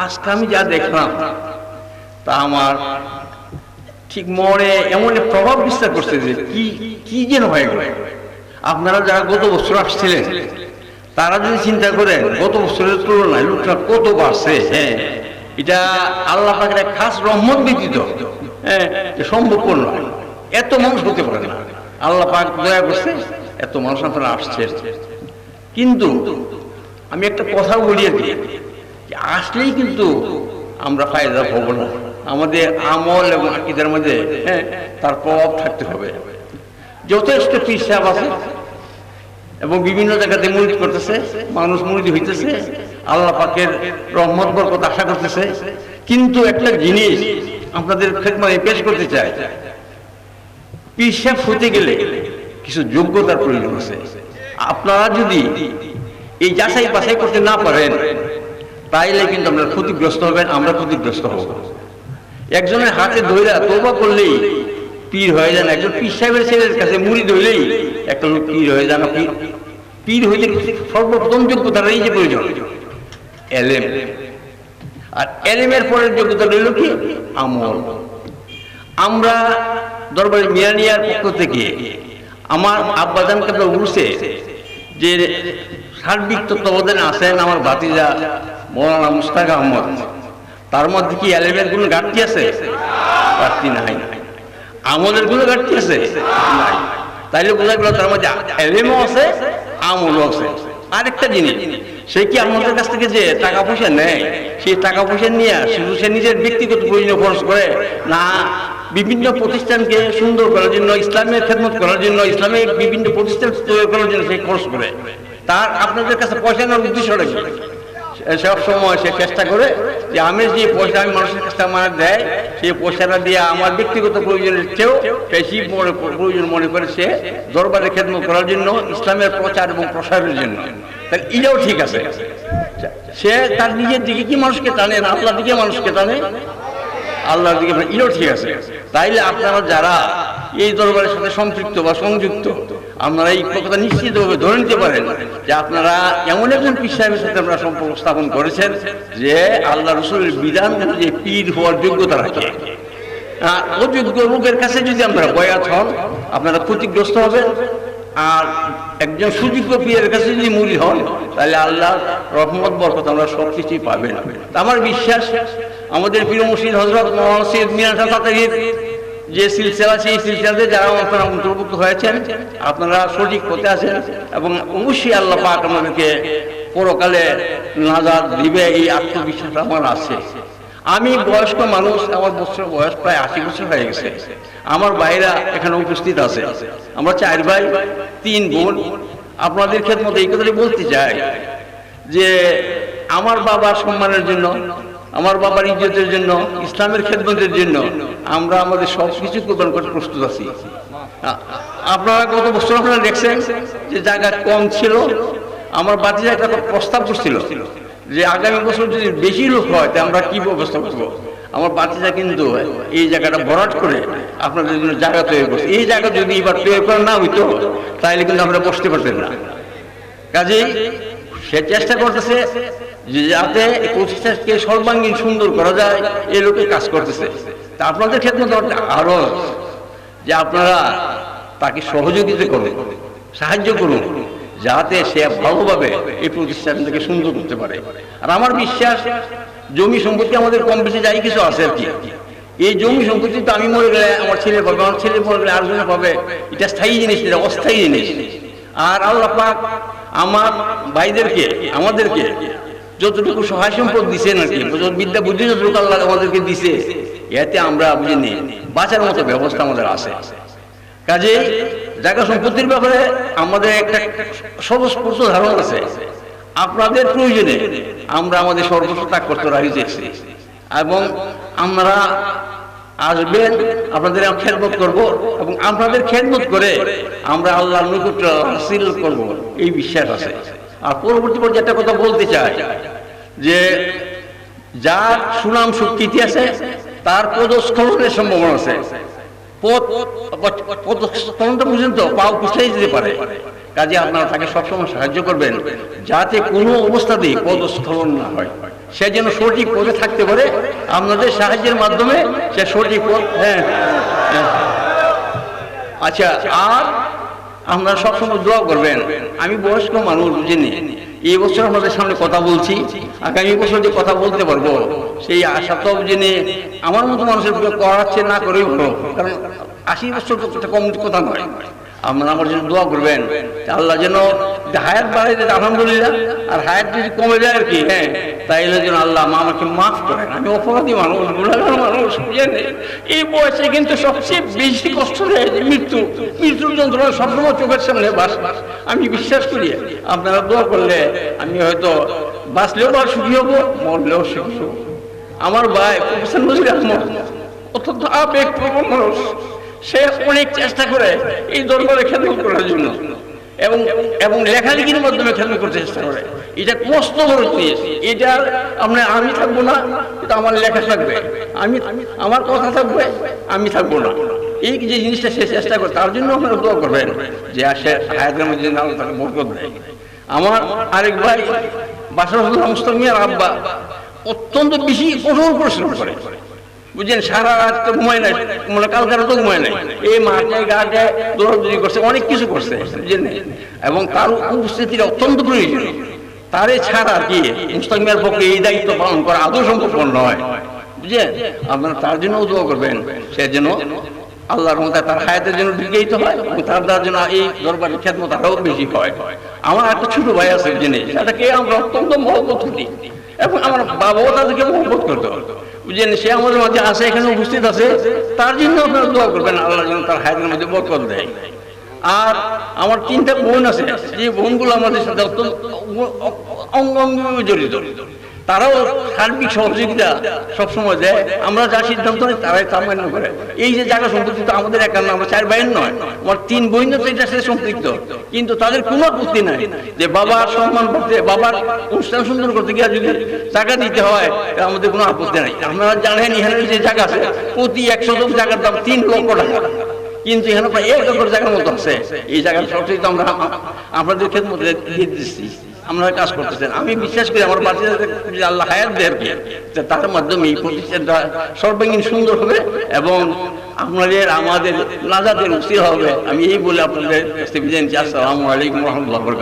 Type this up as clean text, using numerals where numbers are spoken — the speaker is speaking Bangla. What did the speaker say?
আজকে আমি যা দেখলাম তা আমার ঠিক মনে এমন প্রভাব বিস্তার করছে যে কি কি যেন হয়ে গেল। আপনারা যারা গত বছর আসছিলেন তারা যদি চিন্তা করেন গত বছরের তুলনায় লোকটা কত বাড়ছে, হ্যাঁ এটা আল্লাহ পাকের এক খাস রহমত ব্যতীত হ্যাঁ সম্ভবপর নয়। এত মানুষ হতে পারে না, আল্লাহ পাক দয়া করছে এত মানুষ আপনারা আসছে। কিন্তু আমি একটা কথা বলি আর কি, আসলেই কিন্তু আমরা ফায়দা হবো না, আমাদের আমল এবং আকীদার মধ্যে হ্যাঁ তার প্রভাব থাকতে হবে। যথেষ্ট পীর সাহেব আছে এবং বিভিন্ন জায়গাতে মুরিদ করতেছে, মানুষ মুরিদ হইতেছে, আল্লাহ পাকের রহমত বরকত আশা করতেছে। কিন্তু একটা জিনিস আপনাদের খেদমতে পেশ করতে চাই, পীর সাহেব হতে গেলে কিছু যোগ্যতার প্রয়োজন আছে। আপনারা যদি এই যাচাই বাছাই করতে না পারেন তাইলে কিন্তু আপনারা ক্ষতিগ্রস্ত হবেন, আমরা ক্ষতিগ্রস্ত হব। একজনের হাতে ধইরা তওবা করলেই পীর হয়ে যান, একজন পীর সাহেবের ছেলের কাছে মুরিদ হইলেই একটা লোক পীর হয়ে যান। পীর হইতে সর্বপ্রথম যোগ্যতার এই যে প্রয়োজন এলেম, আর এলেমের পরের যোগ্যতা রইল কি আমল। আমরা দরবারে মিয়ানিয়ার পক্ষ থেকে আমার আব্বাজান কাছে বলছে যে সার্বিক তত্ত্বাবধানে আছেন আমার ভাতিজা মৌলানা মুশতাক আহমদ, তার মধ্যে কি এলেমের কোনো ঘাটতি আছে? ঘাটতি নাই। আমলের কোনো ঘাটতি আছে? নাই। তাইলে বোঝা গেল তার মধ্যে এলেমও আছে আমলও আছে। আরেকটা জিনিস, সে কি আমাদের কাছ থেকে যে টাকা পয়সা নেয় সেই টাকা পয়সা নিয়ে শুধু সে নিজের ব্যক্তিগত প্রয়োজনে খরচ করে না, বিভিন্ন প্রতিষ্ঠানকে সুন্দর করার জন্য, ইসলামের খেদমত করার জন্য, ইসলামের বিভিন্ন প্রতিষ্ঠান তৈরি করার জন্য সে খরচ করে। তার আপনাদের কাছে পয়সা নেওয়ার উদ্দেশ্য রাখবে, সব সময় সে চেষ্টা করে যে আমি যে পয়সা আমি মানুষের কাছে আমার দেয় সেই পয়সাটা দিয়ে আমার ব্যক্তিগত প্রয়োজনের চেয়েও বেশি প্রয়োজন মনে করে সে দরবারে খেদমত করার জন্য, ইসলামের প্রচার এবং প্রসারের জন্য। তাহলে এটাও ঠিক আছে, সে তার নিজের দিকে কি মানুষকে টানে না আল্লাহর দিকে মানুষকে টানে, আল্লাহর দিকে, এটাও ঠিক আছে। তাইলে আপনারা যারা এই দরবারের সাথে সম্পৃক্ত বা সংযুক্ত, আপনারা এই কথা নিশ্চিতভাবে ধরে নিতে পারেন যে আপনারা এমন একজন পীর সাহেবের সাথে আপনারা সম্পর্ক স্থাপন করেছেন যে আল্লাহ রসুলের বিধান যে পীর হওয়ার যোগ্যতা রাখে। অযোগ্য লোকের কাছে যদি আপনারা বয়াত হন আপনারা ক্ষতিগ্রস্ত হবেন, আর একজন সুযোগ্য পীরের কাছে যদি মুরিদ হন তাহলে আল্লাহর রহমত বরকত আমরা সব কিছুই পাবেন। আমার বিশ্বাস আমাদের পীর মুর্শিদ হযরত মাওলানা সৈয়দ মিরান শাহ তাতারীর যে সিলসিলা, সেই সিলসিলাতে যারা আপনারা অন্তর্ভুক্ত হয়েছেন আপনারা সঠিক পথে আছেন এবং অবশ্যই আল্লাহ পাক আমাদেরকে পরকালে নাজাত দিবে, এই আত্মবিশ্বাস আমার আছে। আমি বয়স্ক মানুষ, আমার বয়স প্রায় 80 বছর হয়ে গেছে। আমার ভাইরা এখানে উপস্থিত আছে, আমরা 4 ভাই 3 বোন। আপনাদের খেদমতে এই কথাটি বলতে চাই যে আমার বাবার সম্মানের জন্য, আমার বাবার ইজ্জতের জন্য, ইসলামের খেদমতের জন্য আমরা আমাদের সব কিছু প্রদান করতে প্রস্তুত আছি। আপনারা গত বছর আপনারা দেখছেন যে জায়গা কম ছিল, আমার ভাতিজা একটা প্রস্তাব করছিল যে আগামী বছর যদি বেশি লোক হয় তা আমরা কি ব্যবস্থা করবো। আমার ভাতিজা কিন্তু এই জায়গাটা ভরাট করে আপনাদের জন্য জায়গা তৈরি করছে। এই জায়গা যদি এবার তৈরি করা না হইতো তাহলে কিন্তু আমরা বসতে পারতেন না। কাজেই সে চেষ্টা করতেছে যে যাতে প্রতিষ্ঠানকে সর্বাঙ্গীন সুন্দর করা যায়, এই লোকে কাজ করতেছে। তা আপনাদের খেদমত আরো যে আপনারা তাকে সহযোগিতা করুন, সাহায্য করুন, যাতে সে ভালোভাবে এই প্রতিষ্ঠানটাকে সুন্দর করতে পারে। আর আমার বিশ্বাস জমি সম্পত্তি আমাদের কম বেশি যাই কিছু আছে আর কি, এই জমি সম্পত্তি তো আমি মরে গেলে আমার ছেলে পাবে, আমার ছেলে মরে গেলে আরেকজনে পাবে, এটা স্থায়ী জিনিস, এটা অস্থায়ী জিনিস। আর আল্লাহ পাক আমার ভাইদেরকে আমাদেরকে যতটুকু সহায় সম্পদ দিচ্ছেন আর কি, বিদ্যা বুদ্ধি যতটুকু আল্লাহ আমাদেরকে দিছে, এতে আমরা বুঝিনি বাঁচার মতো ব্যবস্থা আমাদের আছে। কাজে জায়গা সম্পত্তির ব্যাপারে আমাদের একটা স্বতঃস্ফূর্ত ধারণা আছে। আপনাদের প্রয়োজনে আমরা আমাদের সর্বস্ব ত্যাগ করতে রাজি আছি এবং আমরা আসবেন, আপনাদের খেদমত করব এবং আপনাদের খেদমত করে আমরা আল্লাহর নৈকট্য হাসিল করব, এই বিশ্বাস আছে। আর পরবর্তী পর্যায়ে একটা কথা বলতে চাই যে যার সুনাম সুখ্যাতি আছে তার পদস্খলনের সম্ভাবনা আছে। পদস্খলনটা পর্যন্ত পাও পিছাই যেতে পারে। কাজে আপনারা তাকে সবসময় সাহায্য করবেন যাতে কোনো অবস্থাতেই পদস্খলন না হয়, সে যেন সঠিক পদে থাকতে পারে। আপনাদের সাহায্যের মাধ্যমে সে সঠিক পদ। হ্যাঁ, আচ্ছা, আর আপনারা সবসময় দোয়া করবেন। আমি বয়স্ক মানুষ, বুঝিনি, এই বছর আপনাদের সামনে কথা বলছি, আগামী বছর যে কথা বলতে পারবো সেই আশা তো জেনে আমার মতো মানুষের করাচ্ছে না করেই ভালো, কারণ 80 বছর তো কম কথা নয়। আপনারা আমার জন্য দোয়া করবেন আল্লাহ যেন হায়াত বাড়াই দেয়, আলহামদুলিল্লাহ, আর হায়াত যদি কমে যায় আর কি, হ্যাঁ, তাইলে যেন আল্লাহ আমাকে মাফ করেন। আমি অপরাধী মানুষ, গুণাগার মানুষ, বুঝেন। এই বয়সে কিন্তু সবচেয়ে বেশি কষ্ট দেয় মৃত্যুর যন্ত্রণা সবসময় চোখের সামনে বাস। আমি বিশ্বাস করি আপনারা দোয়া করলে আমি হয়তো বাঁচলেও বা সুখী হবো, মরলেও সুখী হবো। আমার ভাই প্রফেসর নজরুল আহমদ অত্যন্ত আবেগপ্রবণ মানুষ, সে অনেক চেষ্টা করে এই দরবারে খেদমত করার জন্য এবং লেখালেখির মাধ্যমে খেদমত করতে চেষ্টা করে। এটা কষ্ট বড় জিনিস, এটা আমি থাকবো না, এটা আমার লেখা থাকবে, আমার কথা থাকবে, আমি থাকবো না। এই যে জিনিসটা সে চেষ্টা করে, তার জন্য আপনারা দোয়া করবেন যে সে হায়াতের মধ্যে আল্লাহ তাকে বরকত দেয়। আমার আরেক ভাই বাশার মুস্তাক মিয়ার আব্বা অত্যন্ত বেশি কঠোর পরিশ্রম করে, বুঝলেন, সারা রাত তো ঘুমায় নাই, মানে কালকার তো ঘুমায় নাই, এই মাঠে ঘাটে দৌড়াদৌড়ি করছে, অনেক কিছু করছে, বুঝলেন। এবং তার উপস্থিতির অত্যন্ত প্রয়োজন। তারে ছাড়া কি মুস্তাক মিয়ার পক্ষে এই দায়িত্ব পালন করা আদৌ সম্ভব নয়, বুঝলেন। আপনারা তার জন্য দোয়া করবেন, সে যেন আল্লাহর রহমতে তার হায়াতের জন্য দীর্ঘায়িত হয় এবং তার দ্বারা যেন এই দরবারের খেদমত আরও বেশি হয়। আমার একটা ছোট ভাই আছে, বুঝলেন, সেটাকে আমরা অত্যন্ত মহব্বত করি এবং আমার বাবাও তাদেরকে মহব্বত করতে হবে, বুঝলেন। সে আমাদের মাঝে আছে, এখানে উপস্থিত আছে, তার জন্য আপনারা দোয়া করবেন আল্লাহ যেন তার হায়াতের মধ্যে বরকত দেয়। আর আমার 3টা বোন আছে, যে বোনগুলো আমাদের সাথে অত্যন্ত অঙ্গাঙ্গিভাবে জড়িত, তারাও সার্বিক সহযোগিতা সবসময় দেয়। আমরা যা সিদ্ধান্ত নেই তারাই তা মান্য করে। এই যে জায়গা সম্পৃক্ত তো আমাদের একার না, আমরা 4 ভাইয়ের নয়, আমার 3 বোন তো এটার সাথে সম্পৃক্ত, কিন্তু তাদের কোনো আপত্তি নাই যে বাবার সম্মান করতে, বাবার অনুষ্ঠান সুন্দর করতে গিয়ে যদি টাকা দিতে হয়, আমাদের কোনো আপত্তি নাই। আপনারা জানেন এখানে যে জায়গা আছে, প্রতি 100 জায়গার দাম 3 লক্ষ টাকা, কিন্তু এখানে প্রায় 1 একর জায়গার মতো আছে। এই জায়গার সবচেয়ে আমরা আপনাদের খেদমতে দিয়ে দিচ্ছি, আমরা কাজ করতেছেন। আমি বিশ্বাস করি আমার বাচ্চাদের যে আল্লাহ হায়াত দেয়, তার মাধ্যমে এই প্রতিষ্ঠানটা সর্বাঙ্গীন সুন্দর হবে এবং আমাদের নাজাতের উসিলা হবে। আমি এই বলে আপনাদের কাছে বিদায় নিচ্ছি। আসসালামু আলাইকুম ওয়া রাহমাতুল্লাহি ওয়া বারাকাতুহু।